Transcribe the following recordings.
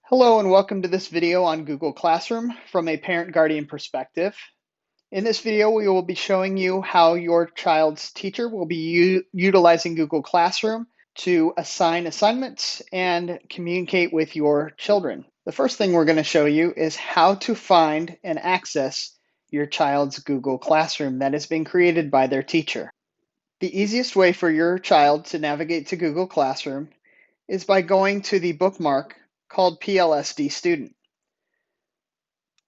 Hello and welcome to this video on Google Classroom from a parent-guardian perspective. In this video, we will be showing you how your child's teacher will be utilizing Google Classroom to assign assignments and communicate with your children. The first thing we're going to show you is how to find and access your child's Google Classroom that has been created by their teacher. The easiest way for your child to navigate to Google Classroom is by going to the bookmark called PLSD Student.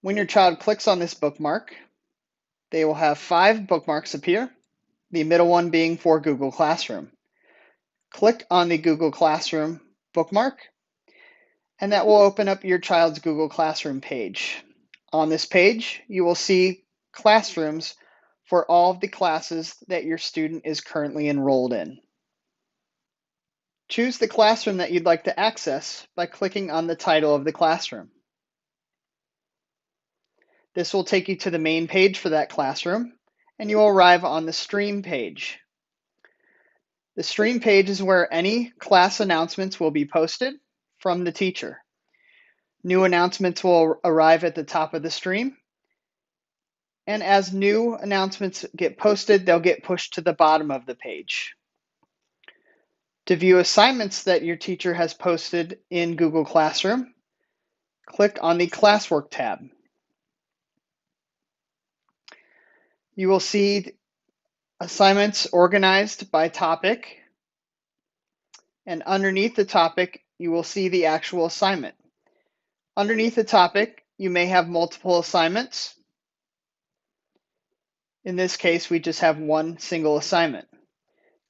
When your child clicks on this bookmark, they will have 5 bookmarks appear, the middle one being for Google Classroom. Click on the Google Classroom bookmark, and that will open up your child's Google Classroom page. On this page, you will see classrooms for all of the classes that your student is currently enrolled in. Choose the classroom that you'd like to access by clicking on the title of the classroom. This will take you to the main page for that classroom, and you will arrive on the stream page. The stream page is where any class announcements will be posted from the teacher. New announcements will arrive at the top of the stream, and as new announcements get posted, they'll get pushed to the bottom of the page. To view assignments that your teacher has posted in Google Classroom, click on the Classwork tab. You will see assignments organized by topic, and underneath the topic, you will see the actual assignment. Underneath the topic, you may have multiple assignments. In this case, we just have one single assignment.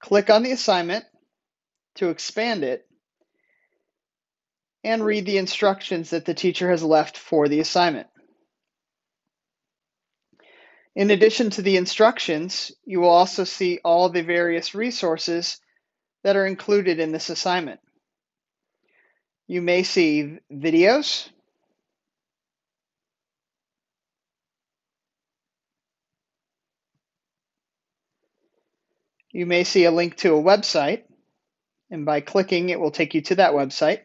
Click on the assignment to expand it and read the instructions that the teacher has left for the assignment. In addition to the instructions, you will also see all the various resources that are included in this assignment. You may see videos, you may see a link to a website, and by clicking it will take you to that website.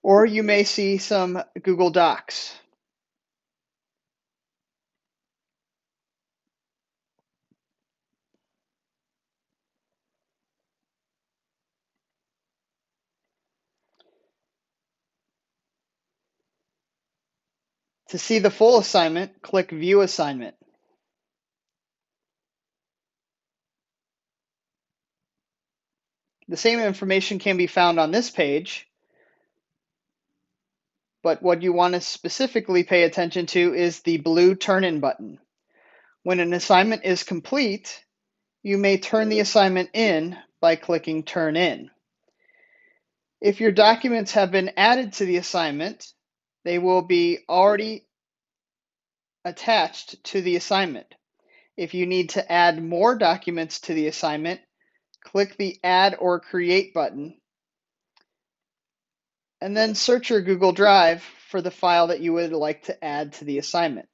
Or you may see some Google Docs. To see the full assignment, click View Assignment. The same information can be found on this page, but what you want to specifically pay attention to is the blue turn-in button. When an assignment is complete, you may turn the assignment in by clicking Turn In. If your documents have been added to the assignment, they will be already attached to the assignment. If you need to add more documents to the assignment, click the Add or Create button, and then search your Google Drive for the file that you would like to add to the assignment.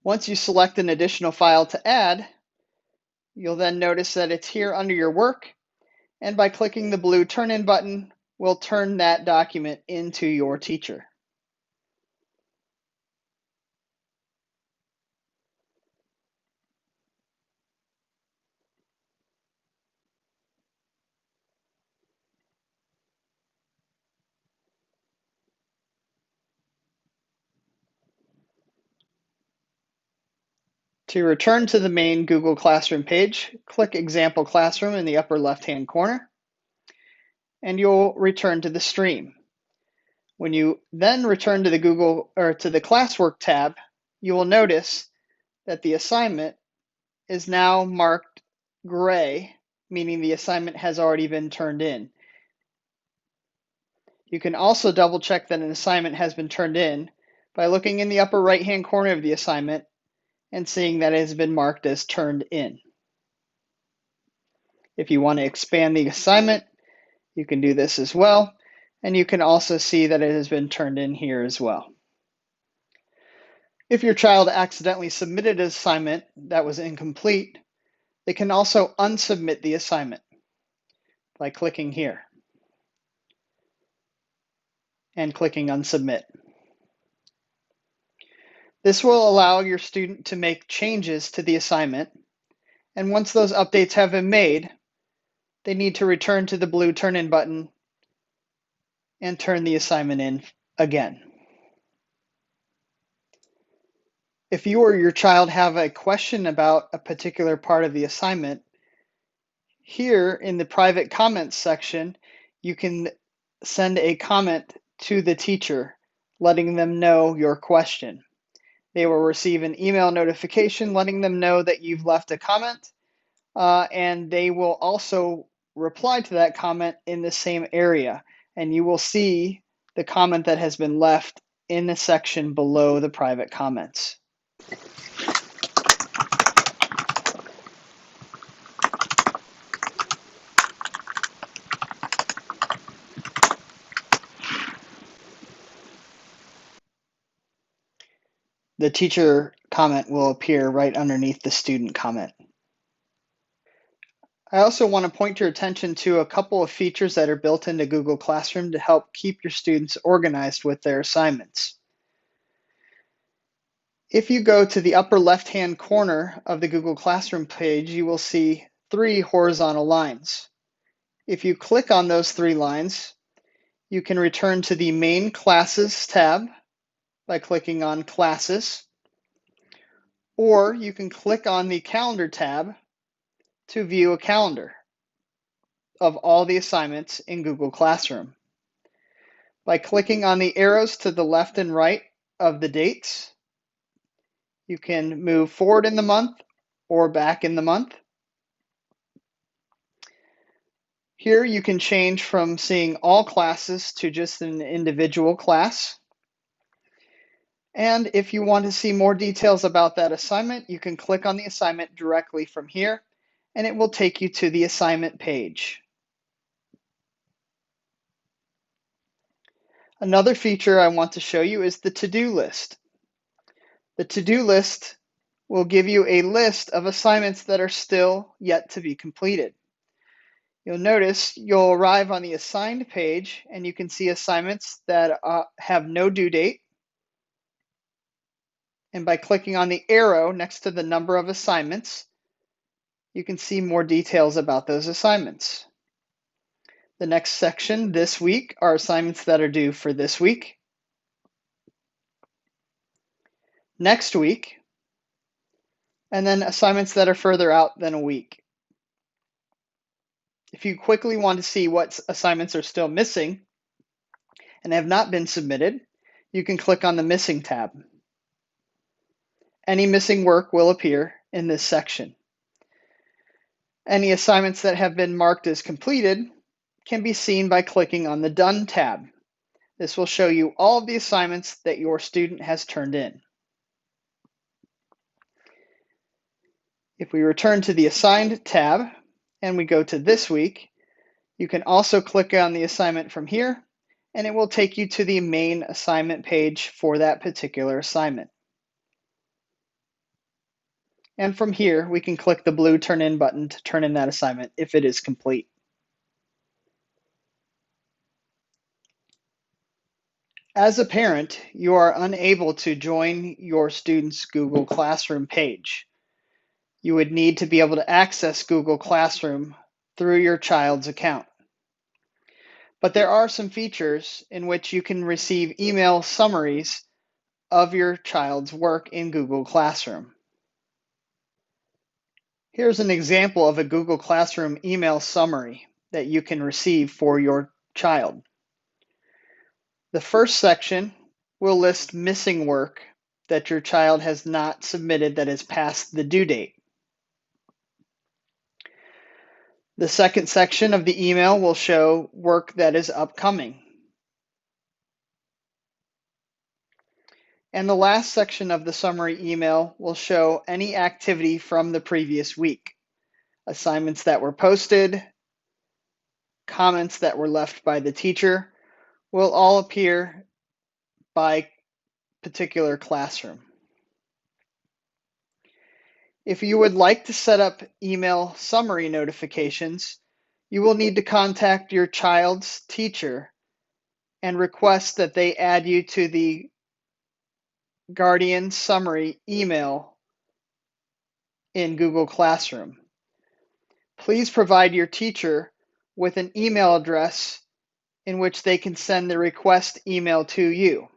Once you select an additional file to add, you'll then notice that it's here under your work, and by clicking the blue Turn In button, we'll turn that document into your teacher. To return to the main Google Classroom page, click Example Classroom in the upper left-hand corner, and you'll return to the stream. When you then return to the Classwork tab, you will notice that the assignment is now marked gray, meaning the assignment has already been turned in. You can also double check that an assignment has been turned in by looking in the upper right-hand corner of the assignment and seeing that it has been marked as turned in. If you want to expand the assignment, you can do this as well, and you can also see that it has been turned in here as well. If your child accidentally submitted an assignment that was incomplete, they can also unsubmit the assignment by clicking here and clicking unsubmit. This will allow your student to make changes to the assignment, and once those updates have been made, they need to return to the blue Turn In button and turn the assignment in again. If you or your child have a question about a particular part of the assignment, here in the private comments section, you can send a comment to the teacher, letting them know your question. They will receive an email notification letting them know that you've left a comment, and they will also reply to that comment in the same area, and you will see the comment that has been left in the section below the private comments. The teacher comment will appear right underneath the student comment. I also want to point your attention to a couple of features that are built into Google Classroom to help keep your students organized with their assignments. If you go to the upper left-hand corner of the Google Classroom page, you will see 3 horizontal lines. If you click on those 3 lines, you can return to the Main Classes tab by clicking on Classes, or you can click on the Calendar tab to view a calendar of all the assignments in Google Classroom. By clicking on the arrows to the left and right of the dates, you can move forward in the month or back in the month. Here you can change from seeing all classes to just an individual class. And if you want to see more details about that assignment, you can click on the assignment directly from here, and it will take you to the assignment page. Another feature I want to show you is the to-do list. The to-do list will give you a list of assignments that are still yet to be completed. You'll notice you'll arrive on the assigned page and you can see assignments that have no due date. And by clicking on the arrow next to the number of assignments, you can see more details about those assignments. The next section this week are assignments that are due for this week, next week, and then assignments that are further out than a week. If you quickly want to see what assignments are still missing and have not been submitted, you can click on the Missing tab. Any missing work will appear in this section. Any assignments that have been marked as completed can be seen by clicking on the Done tab. This will show you all of the assignments that your student has turned in. If we return to the Assigned tab and we go to this week, you can also click on the assignment from here, and it will take you to the main assignment page for that particular assignment. And from here, we can click the blue Turn In button to turn in that assignment if it is complete. As a parent, you are unable to join your student's Google Classroom page. You would need to be able to access Google Classroom through your child's account. But there are some features in which you can receive email summaries of your child's work in Google Classroom. Here's an example of a Google Classroom email summary that you can receive for your child. The first section will list missing work that your child has not submitted that is past the due date. The second section of the email will show work that is upcoming. And the last section of the summary email will show any activity from the previous week, assignments that were posted, comments that were left by the teacher will all appear by particular classroom. If you would like to set up email summary notifications, you will need to contact your child's teacher and request that they add you to the Guardian summary email in Google Classroom. Please provide your teacher with an email address in which they can send the request email to you.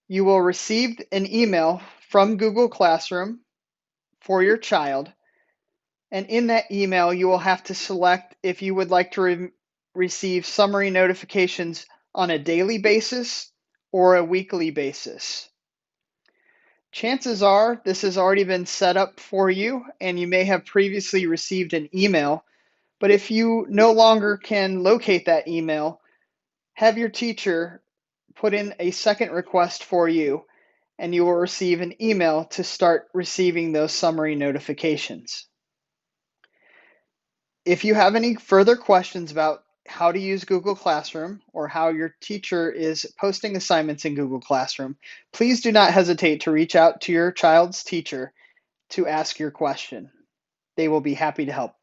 You will receive an email from Google Classroom for your child, and in that email you will have to select if you would like to receive summary notifications on a daily basis or a weekly basis. Chances are this has already been set up for you and you may have previously received an email, but if you no longer can locate that email, have your teacher put in a second request for you and you will receive an email to start receiving those summary notifications. If you have any further questions about how to use Google Classroom or how your teacher is posting assignments in Google Classroom, please do not hesitate to reach out to your child's teacher to ask your question. They will be happy to help.